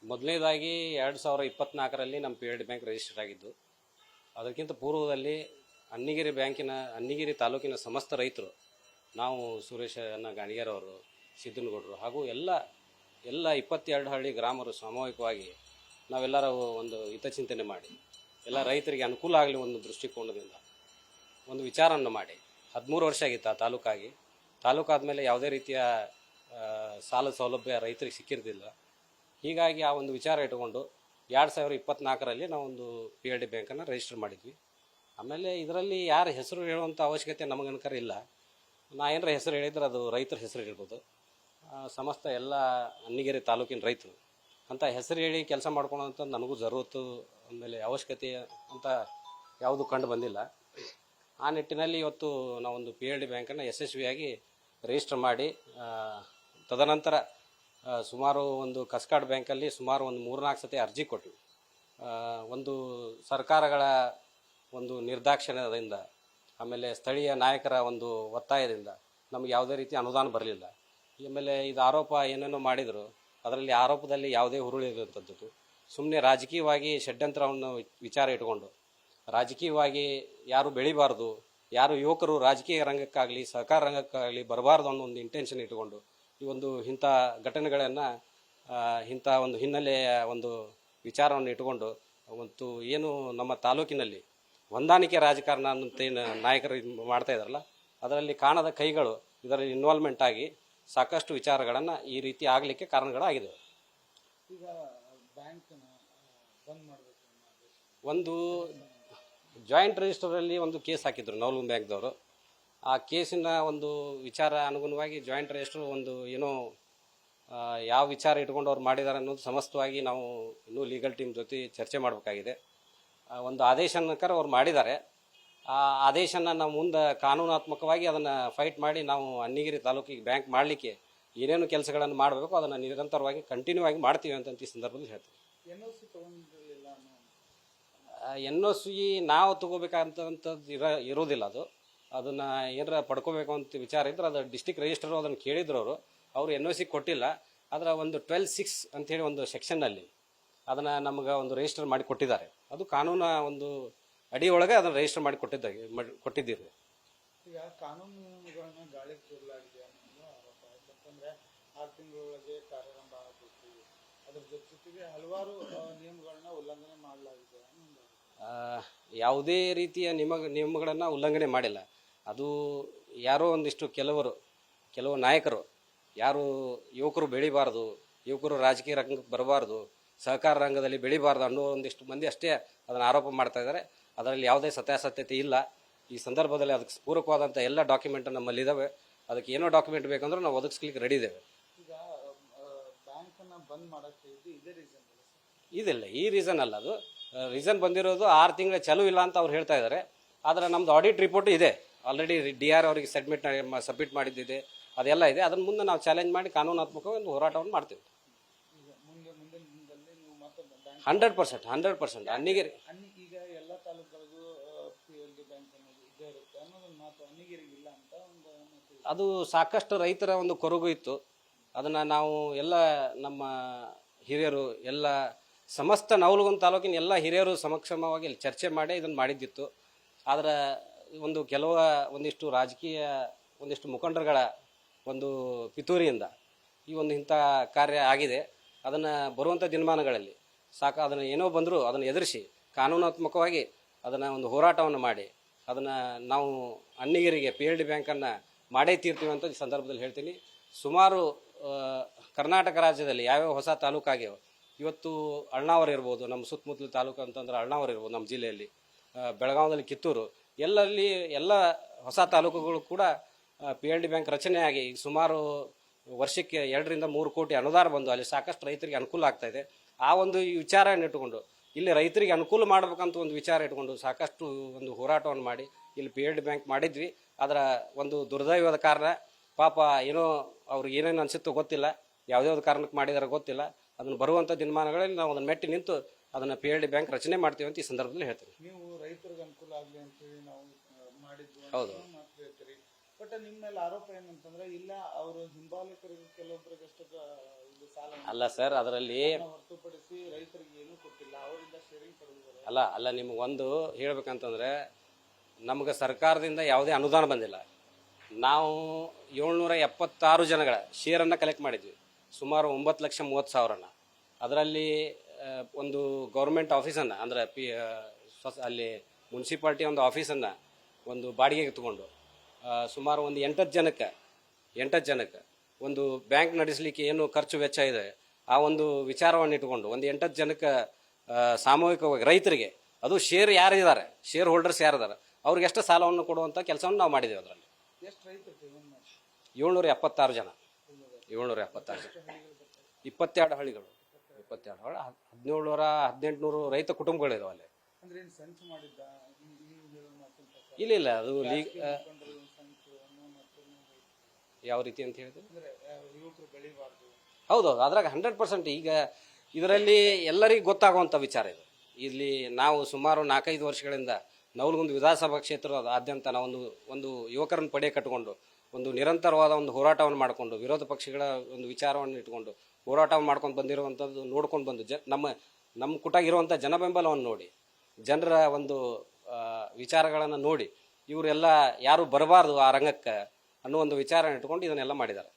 ಮೊದಲನೇದಾಗಿ 2024ರಲ್ಲಿ ನಮ್ಮ P L D bank register ಆಗಿದ್ದು. ಅದಕ್ಕಿಂತ ಪೂರ್ವದಲ್ಲಿ ಅನ್ನಿಗಿರಿ ತಾಲೂಕಿನ ಸಮಸ್ತ ರೈತರು, ನಾವು ಸುರೇಶ ಗಾಣಿಗೇರ್ ಅವರು, ಸಿದ್ದನಗೌಡರು ಹಾಗೂ ಎಲ್ಲ 22 ಹಳ್ಳಿ ಗ್ರಾಮರು ಸಾಮೂಹಿಕವಾಗಿ ನಾವೆಲ್ಲರೂ ಒಂದು ಹಿತಚಿಂತನೆ ಮಾಡಿ ಎಲ್ಲ ರೈತರಿಗೆ ಅನುಕೂಲ ಆಗಲಿ ಒಂದು ದೃಷ್ಟಿಕೋನದಿಂದ ಒಂದು ವಿಚಾರವನ್ನು ಮಾಡಿ 13 ವರ್ಷ ಆಗಿತ್ತು ಆ ತಾಲೂಕಾದ್ಮೇಲೆ ಯಾವುದೇ ರೀತಿಯ ಸಾಲ ಸೌಲಭ್ಯ ರೈತರಿಗೆ ಸಿಕ್ಕಿರ್ತಿಲ್ಲ. ಹೀಗಾಗಿ ಆ ಒಂದು ವಿಚಾರ ಇಟ್ಟುಕೊಂಡು 2024ರಲ್ಲಿ ನಾವೊಂದು ಪಿ ಎಲ್ ಡಿ ಬ್ಯಾಂಕನ್ನು ರಿಜಿಸ್ಟರ್ ಮಾಡಿದ್ವಿ. ಆಮೇಲೆ ಇದರಲ್ಲಿ ಯಾರ ಹೆಸರು ಹೇಳುವಂಥ ಅವಶ್ಯಕತೆ ನಮಗನಕರ ಇಲ್ಲ. ನಾ ಏನರ ಹೆಸರು ಹೇಳಿದ್ರೆ ಅದು ರೈತರ ಹೆಸರು ಹೇಳ್ಬೋದು. ಸಮಸ್ತ ಎಲ್ಲ ಅನ್ನಿಗಿರಿ ತಾಲೂಕಿನ ರೈತರು ಅಂತ ಹೆಸರು ಹೇಳಿ ಕೆಲಸ ಮಾಡ್ಕೊಳ್ಳೋಂಥ ನನಗೂ ಜರೂರತ್ತು ಆಮೇಲೆ ಅವಶ್ಯಕತೆ ಅಂತ ಯಾವುದು ಕಂಡು ಬಂದಿಲ್ಲ. ಆ ನಿಟ್ಟಿನಲ್ಲಿ ಇವತ್ತು ನಾವೊಂದು ಪಿ ಎಲ್ ಡಿ ಬ್ಯಾಂಕನ್ನು ಯಶಸ್ವಿಯಾಗಿ ರಿಜಿಸ್ಟರ್ ಮಾಡಿ ತದನಂತರ ಸುಮಾರು ಒಂದು ಕಸ್ಕಾಡ್ ಬ್ಯಾಂಕಲ್ಲಿ ಸುಮಾರು ಒಂದು 3-4 ಸತಿ ಅರ್ಜಿ ಕೊಟ್ವಿ. ಒಂದು ಸರ್ಕಾರಗಳ ಒಂದು ನಿರ್ದಾಕ್ಷಿಣ್ಯದಿಂದ ಆಮೇಲೆ ಸ್ಥಳೀಯ ನಾಯಕರ ಒಂದು ಒತ್ತಾಯದಿಂದ ನಮಗೆ ಯಾವುದೇ ರೀತಿ ಅನುದಾನ ಬರಲಿಲ್ಲ. ಆಮೇಲೆ ಇದು ಆರೋಪ ಏನೇನೋ ಮಾಡಿದರು, ಅದರಲ್ಲಿ ಆರೋಪದಲ್ಲಿ ಯಾವುದೇ ಹುರುಳಿರುವಂಥದ್ದು ಸುಮ್ಮನೆ ರಾಜಕೀಯವಾಗಿ ಷಡ್ಯಂತ್ರವನ್ನು ವಿಚಾರ ಇಟ್ಕೊಂಡು ರಾಜಕೀಯವಾಗಿ ಯಾರು ಬೆಳಿಬಾರ್ದು, ಯಾರು ಯುವಕರು ರಾಜಕೀಯ ರಂಗಕ್ಕಾಗಲಿ ಸಹಕಾರ ರಂಗಕ್ಕಾಗಲಿ ಬರಬಾರ್ದು ಅನ್ನೋ ಒಂದು ಇಂಟೆನ್ಷನ್ ಇಟ್ಕೊಂಡು ಈ ಒಂದು ಇಂಥ ಘಟನೆಗಳನ್ನು ಇಂಥ ಒಂದು ಹಿನ್ನೆಲೆಯ ಒಂದು ವಿಚಾರವನ್ನು ಇಟ್ಟುಕೊಂಡು ಮತ್ತು ಏನು ನಮ್ಮ ತಾಲೂಕಿನಲ್ಲಿ ಹೊಂದಾಣಿಕೆ ರಾಜಕಾರಣ ಅಂತೇನು ನಾಯಕರು ಮಾಡ್ತಾ ಇದ್ದಾರಲ್ಲ, ಅದರಲ್ಲಿ ಕಾಣದ ಕೈಗಳು ಇದರಲ್ಲಿ ಇನ್ವಾಲ್ವ್ಮೆಂಟ್ ಆಗಿ ಸಾಕಷ್ಟು ವಿಚಾರಗಳನ್ನು ಈ ರೀತಿ ಆಗಲಿಕ್ಕೆ ಕಾರಣಗಳಾಗಿದೆ. ಈಗ ಬ್ಯಾಂಕ್ ಬಂದ್ ಮಾಡಬೇಕು ಒಂದು ಜಾಯಿಂಟ್ ರಿಜಿಸ್ಟರಲ್ಲಿ ಒಂದು ಕೇಸ್ ಹಾಕಿದ್ರು ನವಲಗುಂದ ಬ್ಯಾಂಕ್ದವರು. ಆ ಕೇಸಿನ ಒಂದು ವಿಚಾರ ಅನುಗುಣವಾಗಿ ಜಾಯಿಂಟ್ ರಿಜಿಸ್ಟರ್ ಒಂದು ಏನೋ ಯಾವ ವಿಚಾರ ಇಟ್ಕೊಂಡು ಅವ್ರು ಮಾಡಿದ್ದಾರೆ ಅನ್ನೋದು ಸಮಸ್ತವಾಗಿ ನಾವು ಇನ್ನೂ ಲೀಗಲ್ ಟೀಮ್ ಜೊತೆ ಚರ್ಚೆ ಮಾಡಬೇಕಾಗಿದೆ. ಒಂದು ಆದೇಶನಕರ ಅವ್ರು ಮಾಡಿದ್ದಾರೆ. ಆ ಆದೇಶನ ನಾವು ಮುಂದೆ ಕಾನೂನಾತ್ಮಕವಾಗಿ ಅದನ್ನು ಫೈಟ್ ಮಾಡಿ ನಾವು ಅನ್ನಿಗಿರಿ ತಾಲೂಕಿಗೆ ಬ್ಯಾಂಕ್ ಮಾಡಲಿಕ್ಕೆ ಏನೇನು ಕೆಲಸಗಳನ್ನು ಮಾಡಬೇಕು ಅದನ್ನು ನಿರಂತರವಾಗಿ ಕಂಟಿನ್ಯೂ ಆಗಿ ಮಾಡ್ತೀವಿ ಅಂತ ಈ ಸಂದರ್ಭದಲ್ಲಿ ಹೇಳ್ತೀವಿ. ಎನ್ ಒ ಸಿ ನಾವು ತಗೋಬೇಕಂತಂಥದ್ದು ಇರೋದಿಲ್ಲ. ಅದನ್ನು ಏನಾರ ಪಡ್ಕೋಬೇಕು ಅಂತ ವಿಚಾರ ಇದ್ರೆ ಅದು ಡಿಸ್ಟಿಕ್ ರಿಜಿಸ್ಟರ್ ಅದನ್ನು ಕೇಳಿದ್ರು ಅವರು ಎನ್ ಒ ಸಿ ಕೊಟ್ಟಿಲ್ಲ. ಅದರ ಒಂದು 12(6) ಅಂಥೇಳಿ ಒಂದು ಸೆಕ್ಷನ್ನಲ್ಲಿ ಅದನ್ನು ನಮಗೆ ಒಂದು ರಿಜಿಸ್ಟರ್ ಮಾಡಿ ಕೊಟ್ಟಿದ್ದಾರೆ. ಅದು ಕಾನೂನ ಒಂದು ಅಡಿಯೊಳಗೆ ಅದನ್ನು ರಿಜಿಸ್ಟರ್ ಮಾಡಿ ಕೊಟ್ಟಿದ್ದೀರಿ. ಈಗ ಕಾನೂನು ನಿಯಮಗಳನ್ನು ಗಾಳಿಗೆ ತೂರಲಾಗಿದೆ ಅನ್ನೋದು ಆರೋಪ. ಯಾಕಂದರೆ 6 ತಿಂಗಳೊಳಗೆ ಕಾರ್ಯಾರಂಭ ಆಗಬೇಕು, ಅದ್ರ ಜೊತೆಗೆ ಹಲವಾರು ನಿಯಮಗಳನ್ನ ಉಲ್ಲಂಘನೆ ಮಾಡಲಾಗಿದೆ. ಯಾವುದೇ ರೀತಿಯ ನಿಯಮಗಳನ್ನು ಉಲ್ಲಂಘನೆ ಮಾಡಿಲ್ಲ. ಅದು ಯಾರೋ ಒಂದಿಷ್ಟು ಕೆಲವು ನಾಯಕರು ಯಾರು ಯುವಕರು ಬೆಳಿಬಾರ್ದು, ಯುವಕರು ರಾಜಕೀಯ ರಂಗಕ್ಕೆ ಬರಬಾರ್ದು, ಸಹಕಾರ ರಂಗದಲ್ಲಿ ಬೆಳಿಬಾರ್ದು ಅನ್ನೋ ಒಂದಿಷ್ಟು ಮಂದಿ ಅಷ್ಟೇ ಅದನ್ನು ಆರೋಪ ಮಾಡ್ತಾ ಇದ್ದಾರೆ. ಅದರಲ್ಲಿ ಯಾವುದೇ ಸತ್ಯಾಸತ್ಯತೆ ಇಲ್ಲ. ಈ ಸಂದರ್ಭದಲ್ಲಿ ಅದಕ್ಕೆ ಪೂರಕವಾದಂಥ ಎಲ್ಲ ಡಾಕ್ಯುಮೆಂಟ್ ನಮ್ಮಲ್ಲಿದ್ದಾವೆ. ಅದಕ್ಕೆ ಏನೋ ಡಾಕ್ಯುಮೆಂಟ್ ಬೇಕಂದ್ರೆ ನಾವು ಒದಗಿಸ್ಲಿಕ್ಕೆ ರೆಡಿ ಇದ್ದೇವೆ. ಈಗ ಬ್ಯಾಂಕನ್ನು ಬಂದ್ ಮಾಡೋಕ್ಕೆ ಇದೇ ರೀಸನ್ ಇದಿಲ್ಲ, ಈ ರೀಸನ್ ಅಲ್ಲ. ಅದು ರೀಸನ್ ಬಂದಿರೋದು 6 ತಿಂಗಳ ಚಾಲೂ ಇಲ್ಲ ಅಂತ ಅವ್ರು ಹೇಳ್ತಾ ಇದ್ದಾರೆ. ಆದರೆ ನಮ್ಮದು ಆಡಿಟ್ ರಿಪೋರ್ಟ್ ಇದೆ, ಆಲ್ರೆಡಿ DR ಅವರಿಗೆ ಸಬ್ಮಿಟ್ ಮಾಡಿದ್ದಿದೆ, ಅದೆಲ್ಲ ಇದೆ. ಅದನ್ನು ಮುಂದೆ ನಾವು ಚಾಲೆಂಜ್ ಮಾಡಿ ಕಾನೂನಾತ್ಮಕವಾಗಿ ಒಂದು ಹೋರಾಟವನ್ನು ಮಾಡ್ತೀವಿ. 100% ಅನ್ನಿಗಿರಿ ಈಗ ಎಲ್ಲ ತಾಲೂಕುಗಳಿಗೂ PLD ಬ್ಯಾಂಕ್ ಅನ್ನೋದು ಇದೇ ಇರುತ್ತೆ ಅನ್ನೋದೊಂದು ಮಾತು ಅನ್ನಿಗಿರಿಗೆ ಇಲ್ಲ ಅಂತ ಒಂದು ಅದು ಸಾಕಷ್ಟು ರೈತರ ಒಂದು ಕೊರಗು ಇತ್ತು. ಅದನ್ನು ನಾವು ಎಲ್ಲ ನಮ್ಮ ಹಿರಿಯರು ಎಲ್ಲ ಸಮಸ್ತ ನವಲಗುಂದ ತಾಲೂಕಿನ ಎಲ್ಲ ಹಿರಿಯರು ಸಮಕ್ಷಮವಾಗಿ ಚರ್ಚೆ ಮಾಡಿ ಇದನ್ನು ಮಾಡಿದ್ದಿತ್ತು. ಆದರೆ ಒಂದಿಷ್ಟು ರಾಜಕೀಯ ಒಂದಿಷ್ಟು ಮುಖಂಡರುಗಳ ಒಂದು ಪಿತೂರಿಯಿಂದ ಈ ಒಂದು ಇಂಥ ಕಾರ್ಯ ಆಗಿದೆ. ಅದನ್ನು ಬರುವಂಥ ದಿನಮಾನಗಳಲ್ಲಿ ಅದನ್ನು ಏನೋ ಬಂದರೂ ಅದನ್ನು ಎದುರಿಸಿ ಕಾನೂನಾತ್ಮಕವಾಗಿ ಅದನ್ನು ಒಂದು ಹೋರಾಟವನ್ನು ಮಾಡಿ ಅದನ್ನು ನಾವು ಅನ್ನಿಗಿರಿಗೆ PLD ಬ್ಯಾಂಕನ್ನು ಮಾಡೇ ತೀರ್ತೀವಿ ಅಂತ ಈ ಸಂದರ್ಭದಲ್ಲಿ ಹೇಳ್ತೀನಿ. ಸುಮಾರು ಕರ್ನಾಟಕ ರಾಜ್ಯದಲ್ಲಿ ಯಾವ್ಯಾವ ಹೊಸ ತಾಲೂಕಾಗ್ಯಾವ, ಇವತ್ತು ಅಳ್ನಾವರ ಇರ್ಬೋದು, ನಮ್ಮ ಸುತ್ತಮುತ್ತಲ ತಾಲೂಕು ಅಂತಂದ್ರೆ ಅಳ್ನಾವರ ಇರ್ಬೋದು, ನಮ್ಮ ಜಿಲ್ಲೆಯಲ್ಲಿ ಬೆಳಗಾವದಲ್ಲಿ ಕಿತ್ತೂರು, ಎಲ್ಲ ಹೊಸ ತಾಲೂಕುಗಳು ಕೂಡ PLD ಬ್ಯಾಂಕ್ ರಚನೆಯಾಗಿ ಸುಮಾರು ವರ್ಷಕ್ಕೆ 2 ರಿಂದ 3 ಕೋಟಿ ಅನುದಾನ ಬಂದು ಅಲ್ಲಿ ಸಾಕಷ್ಟು ರೈತರಿಗೆ ಅನುಕೂಲ ಆಗ್ತಾಯಿದೆ. ಆ ಒಂದು ವಿಚಾರವನ್ನು ಇಟ್ಟುಕೊಂಡು ಇಲ್ಲಿ ರೈತರಿಗೆ ಅನುಕೂಲ ಮಾಡಬೇಕಂತ ಒಂದು ವಿಚಾರ ಇಟ್ಕೊಂಡು ಸಾಕಷ್ಟು ಒಂದು ಹೋರಾಟವನ್ನು ಮಾಡಿ ಇಲ್ಲಿ PLD ಬ್ಯಾಂಕ್ ಮಾಡಿದ್ವಿ. ಅದರ ಒಂದು ದುರ್ದೈವದ ಕಾರಣ ಪಾಪ ಏನೋ ಅವ್ರಿಗೆ ಏನೇನು ಅನಿಸುತ್ತೋ ಗೊತ್ತಿಲ್ಲ, ಯಾವುದ್ಯಾವ್ದು ಕಾರಣಕ್ಕೆ ಮಾಡಿದಾರೆ ಗೊತ್ತಿಲ್ಲ. ಅದನ್ನು ಬರುವಂಥ ದಿನಮಾನಗಳಲ್ಲಿ ನಾವು ಅದನ್ನು ಮೆಟ್ಟಿ ನಿಂತು ಅದನ್ನು PLD ಬ್ಯಾಂಕ್ ರಚನೆ ಮಾಡ್ತೀವಿ ಅಂತ ಈ ಸಂದರ್ಭದಲ್ಲಿ ಹೇಳ್ತೀವಿ. ನೀವು ರೈತರಿಗೆ ಅನುಕೂಲ ಆಗಲಿ ಅಂತೇಳಿ ನಾವು ಮಾಡಿದ್ವಿ. ಹೌದು. ಬಟ್ ನಿಮ್ಮ ಮೇಲೆ ಆರೋಪ ಏನಂತಂದ್ರೆ ಇಲ್ಲ ಅವರು ಹಿಂಬಾಲಕರಿಗೆ ಕೆಲವೊಬ್ಬರಿಗೆ ಅಷ್ಟು ಕೊಟ್ಟಿದ್ದು ಸಾಲ ಅಲ್ಲ ಸರ್, ಅದರಲ್ಲಿ ಹೊರತುಪಡಿಸಿ ರೈತರಿಗೆ ಏನೂ ಕೊಟ್ಟಿಲ್ಲ, ಅವರಿಂದ ಶೇರಿಂಗ್ ಪಡೆದಿದ್ದಾರೆ. ಅಲ್ಲ ನಿಮ್ಗೆ ಒಂದು ಹೇಳ್ಬೇಕಂತಂದ್ರೆ ನಮ್ಗೆ ಸರ್ಕಾರದಿಂದ ಯಾವುದೇ ಅನುದಾನ ಬಂದಿಲ್ಲ. ನಾವು 776 ಜನಗಳ ಶೇರನ್ನು ಕಲೆಕ್ಟ್ ಮಾಡಿದ್ವಿ, ಸುಮಾರು 9,30,30,000. ಅದರಲ್ಲಿ ಒಂದು ಗೌರ್ಮೆಂಟ್ ಆಫೀಸನ್ನು ಅಂದರೆ ಅಲ್ಲಿ ಮುನ್ಸಿಪಾಲ್ಟಿ ಒಂದು ಆಫೀಸನ್ನು ಒಂದು ಬಾಡಿಗೆಗೆ ತಗೊಂಡು ಸುಮಾರು ಒಂದು 8 ಜನಕ್ಕೆ ಒಂದು ಬ್ಯಾಂಕ್ ನಡೆಸಲಿಕ್ಕೆ ಏನು ಖರ್ಚು ವೆಚ್ಚ ಇದೆ ಆ ಒಂದು ವಿಚಾರವನ್ನು ಇಟ್ಕೊಂಡು ಒಂದು 8 ಜನಕ್ಕೆ ಸಾಮೂಹಿಕವಾಗಿ ರೈತರಿಗೆ, ಅದು ಶೇರ್ ಯಾರಿದ್ದಾರೆ, ಶೇರ್ ಹೋಲ್ಡರ್ಸ್ ಯಾರಿದ್ದಾರೆ, ಅವ್ರಿಗೆ ಎಷ್ಟು ಸಾಲವನ್ನು ಕೊಡುವಂಥ ಕೆಲಸವನ್ನು ನಾವು ಮಾಡಿದ್ದೇವೆ. ಅದರಲ್ಲಿ ಎಷ್ಟು ರೈತರು ಪೇಮೆಂಟ್ ಮಾಡಿ? 776 ಜನ, 776 ಜನ, 22 ಹಳ್ಳಿಗಳು, 22 ಹಳ್ಳಿ, 1700-1800 ರೈತ ಕುಟುಂಬಗಳಿದಾವೆ ಅಲ್ಲಿ. ಅಂದ್ರೆ ಏನು ಸಂಚು ಮಾಡಿದ್ದ ಹೇಳೋ ಮಾತಿನ ಪ್ರಕಾರ? ಇಲ್ಲ ಅದು ಕೊಂಡ್ರೆ ಒಂದು ಸಂಚು ಅನ್ನೋ ಮತ್ತೊಂದು ಯಾವ ರೀತಿ ಅಂತ ಹೇಳಿದ್ರೆ ಅಂದ್ರೆ ಯುವಕರು ಬೆಳಿಬಾರ್ದು. ಹೌದೌದು, ಅದ್ರಾಗ 100%. ಈಗ ಇದರಲ್ಲಿ ಎಲ್ಲರಿಗೂ ಗೊತ್ತಾಗುವಂಥ ವಿಚಾರ ಇದು. ಇಲ್ಲಿ ನಾವು ಸುಮಾರು 4-5 ವರ್ಷಗಳಿಂದ ನವಲಗುಂದ ವಿಧಾನಸಭಾ ಕ್ಷೇತ್ರದಾದ್ಯಂತ ನಾವು ಒಂದು ಯುವಕರನ್ನು ಪಡೆ ಕಟ್ಟಿಕೊಂಡು ಒಂದು ನಿರಂತರವಾದ ಒಂದು ಹೋರಾಟವನ್ನು ಮಾಡಿಕೊಂಡು ವಿರೋಧ ಪಕ್ಷಗಳ ಒಂದು ವಿಚಾರವನ್ನು ಇಟ್ಕೊಂಡು ಹೋರಾಟವನ್ನು ಮಾಡ್ಕೊಂಡು ಬಂದಿರುವಂಥದ್ದು ನೋಡ್ಕೊಂಡು ಬಂದು ನಮ್ಮ ಕುಟಾಗಿರುವಂಥ ಜನಬೆಂಬಲವನ್ನು ನೋಡಿ, ಜನರ ಒಂದು ವಿಚಾರಗಳನ್ನು ನೋಡಿ ಇವರೆಲ್ಲ ಯಾರು ಬರಬಾರ್ದು ಆ ರಂಗಕ್ಕೆ ಅನ್ನೋ ಒಂದು ವಿಚಾರ ಇಟ್ಕೊಂಡು ಇದನ್ನೆಲ್ಲ ಮಾಡಿದ್ದಾರೆ.